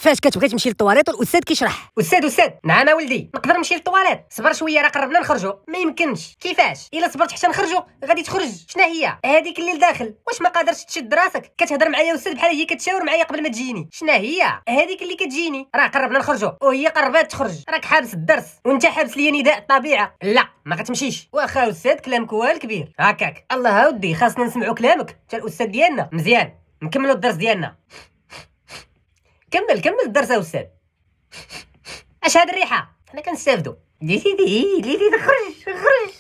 فاش كتبغي تمشي للطواليط والاستاذ كيشرح. استاذ نعم ولدي، نقدر نمشي للطواليط؟ صبر شويه راه قربنا نخرجوا. ما يمكنش. كيفاش؟ الا صبرت حتى نخرجوا غادي تخرج. شنو هي هذيك اللي لداخل؟ واش ما قادرش تشد راسك؟ كتهضر معايا استاذ بحال هي كتشاور معايا قبل ما تجيني. شنو هي هذيك اللي كتجيني؟ راه قربنا نخرجوا وهي قربات تخرج. راك حابس الدرس وانت حابس ليا نداء الطبيعه. لا ما غتمشيش. واخا استاذ كلامك هو الكبير هكاك. الله اودي خاصنا نسمعوا كلامك حتى الاستاذ ديالنا. مزيان نكملوا الدرس ديالنا. كمل الدرس يا استاذ. اش هاد الريحه؟ حنا كنستافدوا. ليدي خرج